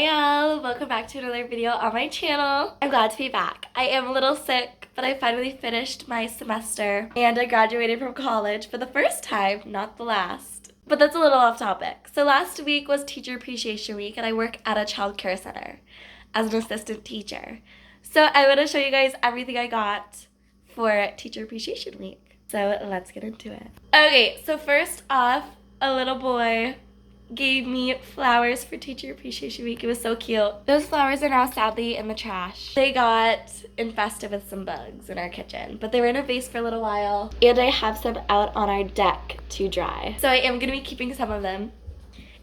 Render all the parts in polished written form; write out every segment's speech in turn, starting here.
Hi y'all, welcome back to another video on my channel. I'm glad to be back. I am a little sick, but I finally finished my semester and I graduated from college for the first time, not the last. But that's a little off topic. So last week was Teacher Appreciation Week and I work at a child care center as an assistant teacher. So I want to show you guys everything I got for Teacher Appreciation Week. So let's get into it. Okay, so first off, a little boy gave me flowers for Teacher Appreciation Week. It was so cute. Those flowers are now sadly in the trash. They got infested with some bugs in our kitchen, but they were in a vase for a little while, and I have some out on our deck to dry. So I am gonna be keeping some of them.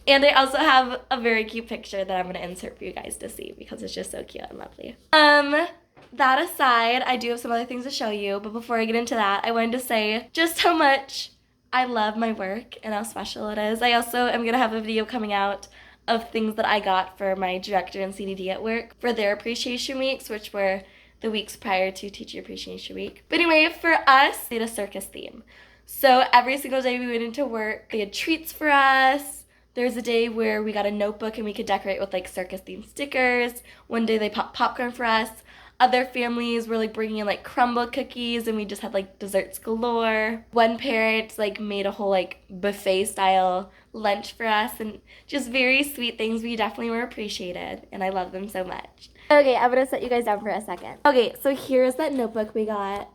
And I also have a very cute picture that I'm gonna insert for you guys to see because it's just so cute and lovely. That aside, I do have some other things to show you, but before I get into that, I wanted to say just how much I love my work and how special it is. I also am going to have a video coming out of things that I got for my director and CDD at work for their appreciation weeks, which were the weeks prior to Teacher Appreciation Week. But anyway, for us, we had a circus theme. So every single day we went into work, they had treats for us. There was a day where we got a notebook and we could decorate with like circus themed stickers. One day they popped popcorn for us. Other families were like bringing in like crumble cookies and we just had like desserts galore. One parent like made a whole like buffet style lunch for us and just very sweet things. We definitely were appreciated and I love them so much. Okay, I'm gonna set you guys down for a second. Okay, so here's that notebook we got.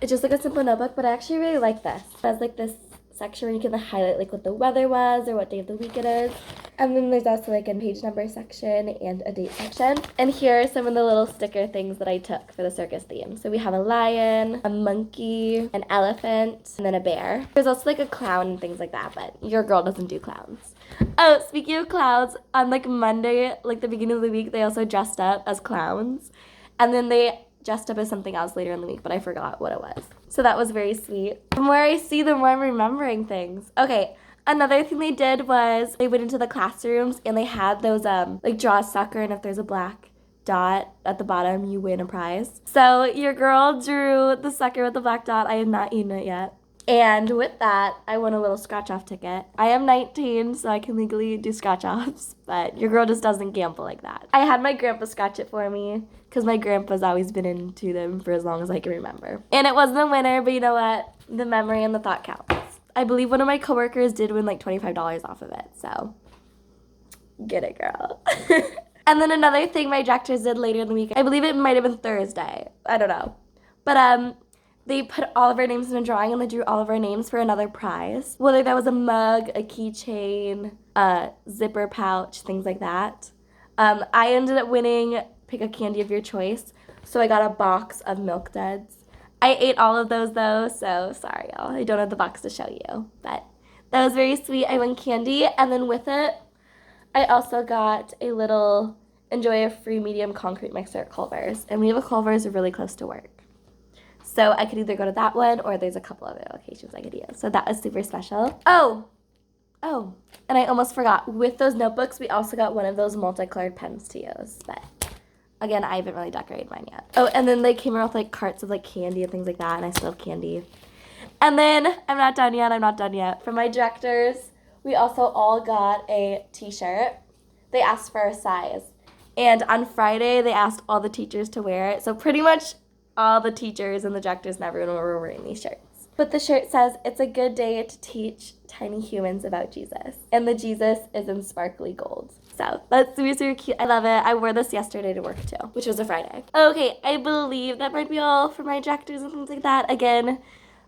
It's just like a simple notebook, but I actually really like this. It has like this section where you can highlight like what the weather was or what day of the week it is. And then there's also like a page number section and a date section. And here are some of the little sticker things that I took for the circus theme. So we have a lion, a monkey, an elephant, and then a bear. There's also like a clown and things like that, but your girl doesn't do clowns. Oh, speaking of clowns, on like Monday, like the beginning of the week, they also dressed up as clowns. And then they dressed up as something else later in the week, but I forgot what it was. So that was very sweet. The more I see, the more I'm remembering things. Okay. Another thing they did was they went into the classrooms and they had those like draw a sucker and if there's a black dot at the bottom you win a prize. So your girl drew the sucker with the black dot. I have not eaten it yet. And with that, I won a little scratch off ticket. I am 19 so I can legally do scratch offs, but your girl just doesn't gamble like that. I had my grandpa scratch it for me because my grandpa's always been into them for as long as I can remember. And it wasn't a winner, but you know what? The memory and the thought counts. I believe one of my coworkers did win like $25 off of it, so get it, girl. And then another thing my directors did later in the week, I believe it might have been Thursday, I don't know. But they put all of our names in a drawing and they drew all of our names for another prize. Whether that was a mug, a keychain, a zipper pouch, things like that. I ended up winning pick a candy of your choice, so I got a box of Milk Duds. I ate all of those though, so sorry y'all. I don't have the box to show you, but that was very sweet. I won candy, and then with it, I also got a little enjoy a free medium concrete mixer at Culver's, and we have a Culver's really close to work. So I could either go to that one or there's a couple other locations I could use. So that was super special. Oh, and I almost forgot. With those notebooks, we also got one of those multicolored pens to use, but again, I haven't really decorated mine yet. Oh, and then they came around with like carts of like candy and things like that, and I still have candy. And then, I'm not done yet. For my directors, we also all got a t-shirt. They asked for a size. And on Friday, they asked all the teachers to wear it. So pretty much all the teachers and the directors and everyone were wearing these shirts. But the shirt says, "It's a good day to teach tiny humans about Jesus." And the Jesus is in sparkly gold. So that's super, super cute. I love it. I wore this yesterday to work too, which was a Friday. Okay, I believe that might be all for my directors and things like that. Again,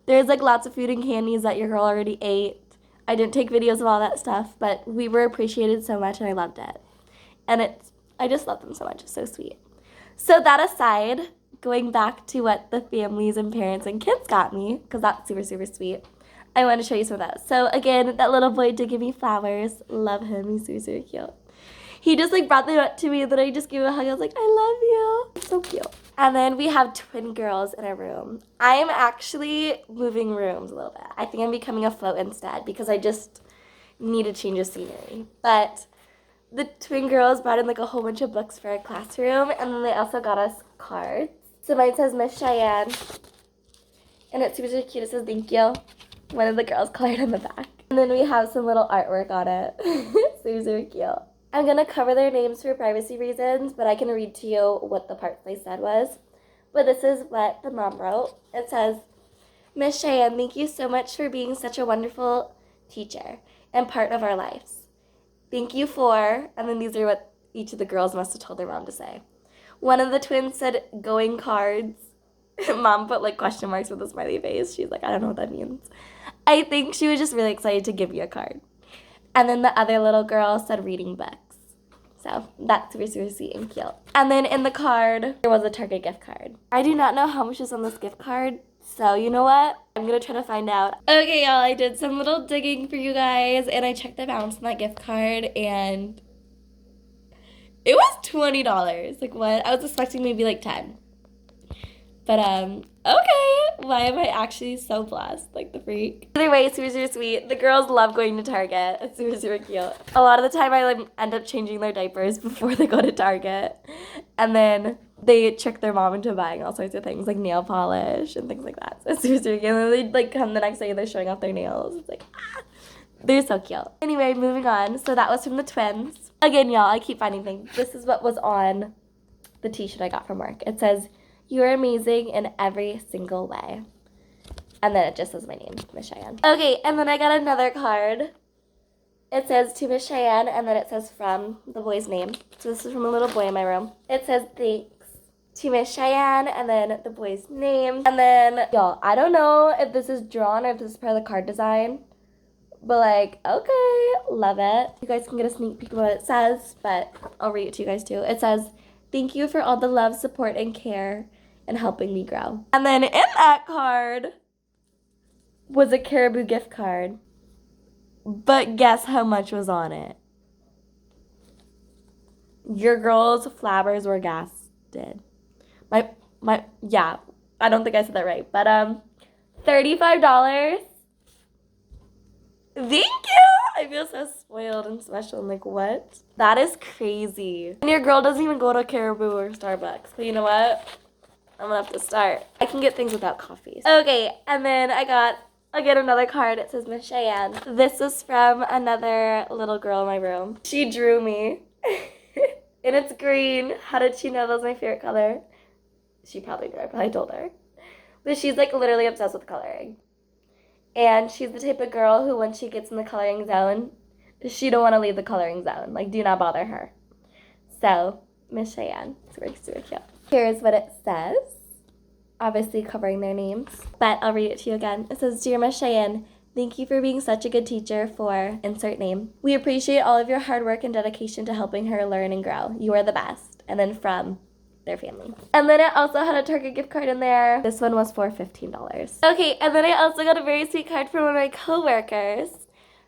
there's like lots of food and candies that your girl already ate. I didn't take videos of all that stuff, but we were appreciated so much and I loved it. And I just love them so much. It's so sweet. So that aside, going back to what the families and parents and kids got me, because that's super, super sweet, I want to show you some of that. So again, that little boy did give me flowers. Love him. He's super, super cute. He just like brought them up to me, and then I just gave him a hug. I was like, I love you. So cute. And then we have twin girls in our room. I am actually moving rooms a little bit. I think I'm becoming a float instead because I just need a change of scenery. But the twin girls brought in like a whole bunch of books for our classroom, and then they also got us cards. So mine says Miss Cheyenne, and it's super, super cute. It says thank you. One of the girls colored on the back. And then we have some little artwork on it. Super, super cute. I'm going to cover their names for privacy reasons, but I can read to you what the parts they said was. But this is what the mom wrote. It says, Miss Cheyenne, thank you so much for being such a wonderful teacher and part of our lives. Thank you for, and then these are what each of the girls must have told their mom to say. One of the twins said, going cards. Mom put like question marks with a smiley face. She's like, I don't know what that means. I think she was just really excited to give you a card. And then the other little girl said reading books. So that's super, super sweet and cute. And then in the card, there was a Target gift card. I do not know how much is on this gift card. So you know what? I'm going to try to find out. Okay, y'all, I did some little digging for you guys. And I checked the balance on that gift card. And it was $20. Like what? I was expecting maybe like 10. But, okay. Why am I actually so blessed? Like the freak. Either way, super, super sweet. The girls love going to Target. It's super, super cute. A lot of the time I like, end up changing their diapers before they go to Target. And then they trick their mom into buying all sorts of things like nail polish and things like that. So it's super, super cute. And then they like come the next day and they're showing off their nails. It's like, ah. They're so cute. Anyway, moving on. So that was from the twins. Again, y'all, I keep finding things. This is what was on the t-shirt I got from work. It says, you are amazing in every single way. And then it just says my name, Miss Cheyenne. Okay, and then I got another card. It says to Miss Cheyenne, and then it says from the boy's name. So this is from a little boy in my room. It says thanks to Miss Cheyenne, and then the boy's name. And then, y'all, I don't know if this is drawn or if this is part of the card design. But like, okay, love it. You guys can get a sneak peek of what it says, but I'll read it to you guys too. It says, thank you for all the love, support, and care and helping me grow. And then in that card was a Caribou gift card. But guess how much was on it? Your girls' flabbers were gasted. Yeah, I don't think I said that right. But $35. Thank you! I feel so spoiled and special. I'm like, what? That is crazy. And your girl doesn't even go to Caribou or Starbucks. But you know what? I'm gonna have to start. I can get things without coffee. Okay, and then I got, again, another card. It says Miss Cheyenne. This is from another little girl in my room. She drew me. And it's green. How did she know that was my favorite color? She probably knew. I probably told her. But she's like literally obsessed with coloring. And she's the type of girl who, when she gets in the coloring zone, she don't want to leave the coloring zone. Like, do not bother her. So, Miss Cheyenne. Super, super cute. Here's what it says. Obviously covering their names. But I'll read it to you again. It says, Dear Miss Cheyenne, thank you for being such a good teacher for insert name. We appreciate all of your hard work and dedication to helping her learn and grow. You are the best. And then from their family. And then it also had a Target gift card in there. This one was for $15. Okay, and then I also got a very sweet card from one of my coworkers.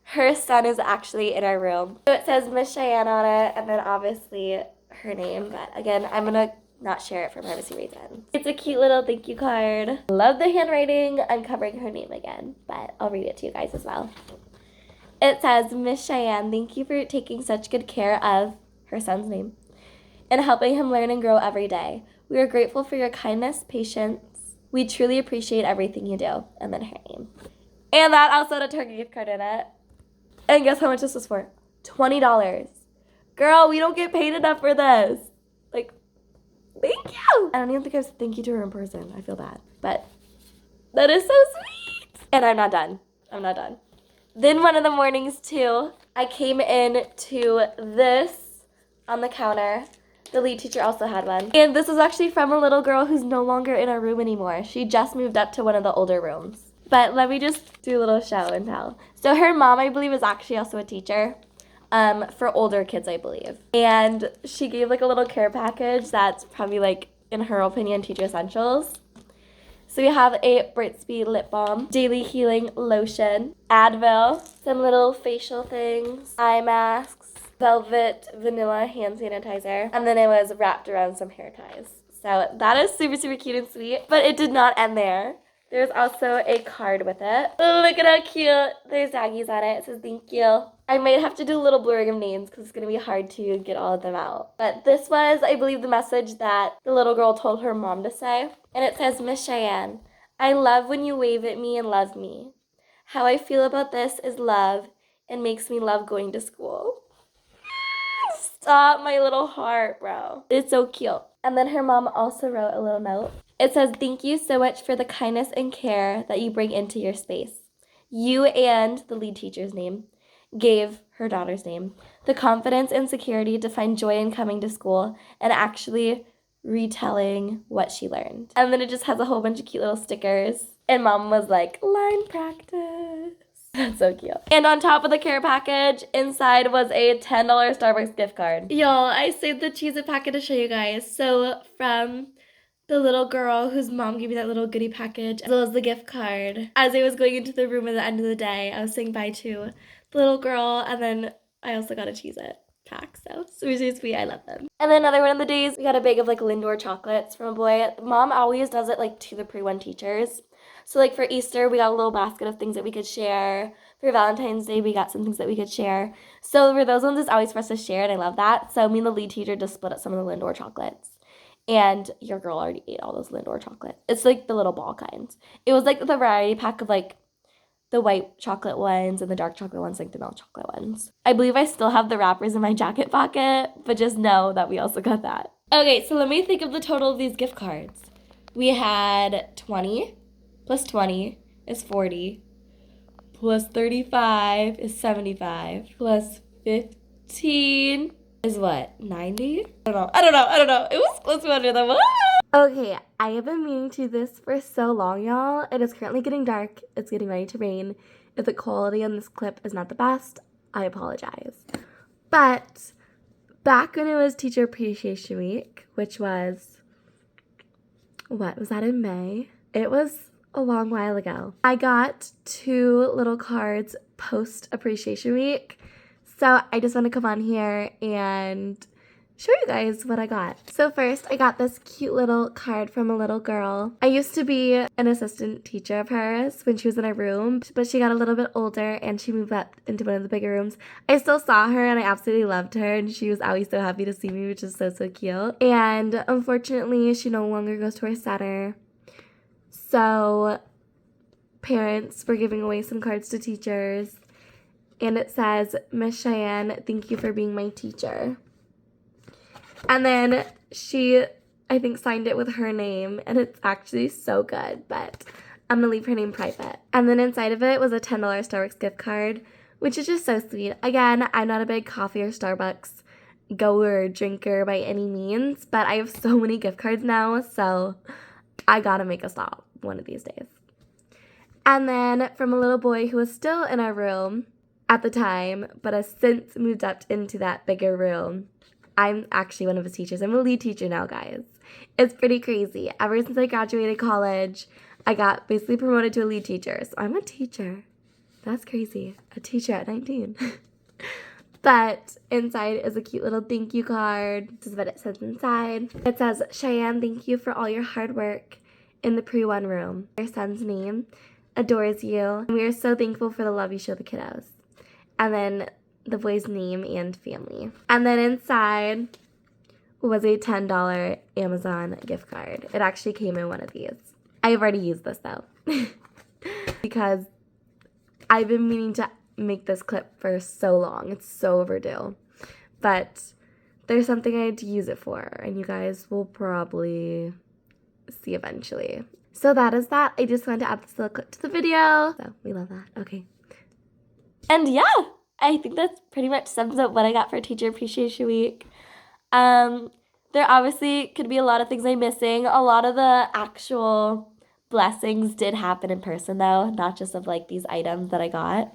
Her son is actually in our room. So it says Miss Cheyenne on it, and then obviously her name. But again, I'm gonna not share it for privacy reasons. It's a cute little thank you card. Love the handwriting. I'm covering her name again, but I'll read it to you guys as well. It says, Miss Cheyenne, thank you for taking such good care of her son's name and helping him learn and grow every day. We are grateful for your kindness, patience. We truly appreciate everything you do. And then her name. And that also had a Target gift card in it. And guess how much this was for? $20. Girl, we don't get paid enough for this. Like, thank you. I don't even think I said thank you to her in person. I feel bad. But that is so sweet. And I'm not done. I'm not done. Then one of the mornings too, I came in to this on the counter. The lead teacher also had one. And this is actually from a little girl who's no longer in our room anymore. She just moved up to one of the older rooms. But let me just do a little show and tell. So her mom, I believe, is actually also a teacher for older kids, I believe. And she gave like a little care package that's probably like, in her opinion, teacher essentials. So we have a Burt's Bees lip balm, daily healing lotion, Advil, some little facial things, eye masks, velvet vanilla hand sanitizer, and then it was wrapped around some hair ties. So that is super, super cute and sweet, but it did not end there. There's also a card with it. Oh, look at how cute. There's doggies on it. It says thank you. I might have to do a little blurring of names because it's going to be hard to get all of them out. But this was, I believe, the message that the little girl told her mom to say. And it says, Miss Cheyenne, I love when you wave at me and love me. How I feel about this is love and makes me love going to school. Stop, my little heart, bro. It's so cute. And then her mom also wrote a little note. It says, "Thank you so much for the kindness and care that you bring into your space. You and," the lead teacher's name, gave her daughter's name, "the confidence and security to find joy in coming to school and actually retelling what she learned." And then it just has a whole bunch of cute little stickers. And mom was like, "Line practice." That's so cute. And on top of the care package, inside was a $10 Starbucks gift card. Y'all, I saved the Cheez-It packet to show you guys. So from the little girl whose mom gave me that little goodie package, as well as the gift card, as I was going into the room at the end of the day, I was saying bye to the little girl, and then I also got a Cheez-It pack, so sweet, sweet, I love them. And then another one of the days, we got a bag of like Lindor chocolates from a boy. Mom always does it like to the pre-1 teachers. So like for Easter, we got a little basket of things that we could share. For Valentine's Day, we got some things that we could share. So for those ones, it's always for us to share, and I love that. So me and the lead teacher just split up some of the Lindor chocolates. And your girl already ate all those Lindor chocolates. It's like the little ball kinds. It was like the variety pack of like the white chocolate ones and the dark chocolate ones, like the milk chocolate ones. I believe I still have the wrappers in my jacket pocket, but just know that we also got that. Okay, so let me think of the total of these gift cards. We had 20 plus 20 is 40, plus 35 is 75, plus 15 is what, 90? I don't know. It was close to 100 though. Okay, I have been meaning to do this for so long, y'all. It is currently getting dark. It's getting ready to rain. If the quality on this clip is not the best, I apologize. But back when it was Teacher Appreciation Week, which was, what, was that in May? It was a long while ago. I got 2 little cards post Appreciation Week. So I just want to come on here and show you guys what I got. So first, I got this cute little card from a little girl. I used to be an assistant teacher of hers when she was in a room, but she got a little bit older and she moved up into one of the bigger rooms. I still saw her and I absolutely loved her, and she was always so happy to see me, which is so cute. And unfortunately, she no longer goes to our center. So parents were giving away some cards to teachers. And it says, "Miss Cheyenne, thank you for being my teacher." And then she, I think, signed it with her name, and it's actually so good, but I'm going to leave her name private. And then inside of it was a $10 Starbucks gift card, which is just so sweet. Again, I'm not a big coffee or Starbucks goer or drinker by any means, but I have so many gift cards now, so I got to make a stop one of these days. And then from a little boy who was still in our room at the time, but has since moved up into that bigger room. I'm actually one of his teachers. I'm a lead teacher now, guys. It's pretty crazy. Ever since I graduated college, I got basically promoted to a lead teacher. So I'm a teacher. That's crazy. A teacher at 19. But inside is a cute little thank you card. This is what it says inside. It says, "Cheyenne, thank you for all your hard work in the pre-1 room. Your son's name adores you, and we are so thankful for the love you show the kiddos." And then the boy's name and family. And then inside was a $10 Amazon gift card. It actually came in one of these. I've already used this though because I've been meaning to make this clip for so long. It's so overdue. But there's something I had to use it for, and you guys will probably see eventually. So that is that. I just wanted to add this little clip to the video. So we love that. Okay. And yeah, I think that's pretty much sums up what I got for Teacher Appreciation Week. There obviously could be a lot of things I'm missing. A lot of the actual blessings did happen in person though, not just of like these items that I got.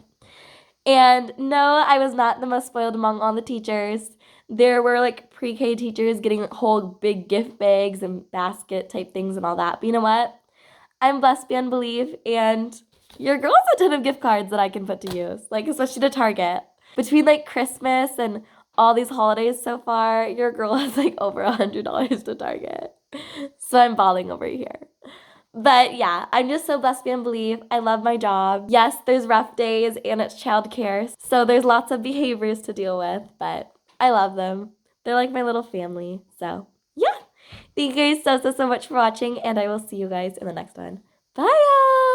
And no, I was not the most spoiled among all the teachers. There were like pre-K teachers getting whole big gift bags and basket type things and all that. But you know what? I'm blessed beyond belief, and your girl has a ton of gift cards that I can put to use, like especially to Target. Between like Christmas and all these holidays so far, your girl has like over $100 to Target. So I'm balling over here. But yeah, I'm just so blessed beyond belief. I love my job. Yes, there's rough days and it's childcare, so there's lots of behaviors to deal with, but I love them. They're like my little family. So yeah, thank you guys so much for watching, and I will see you guys in the next one. Bye, y'all!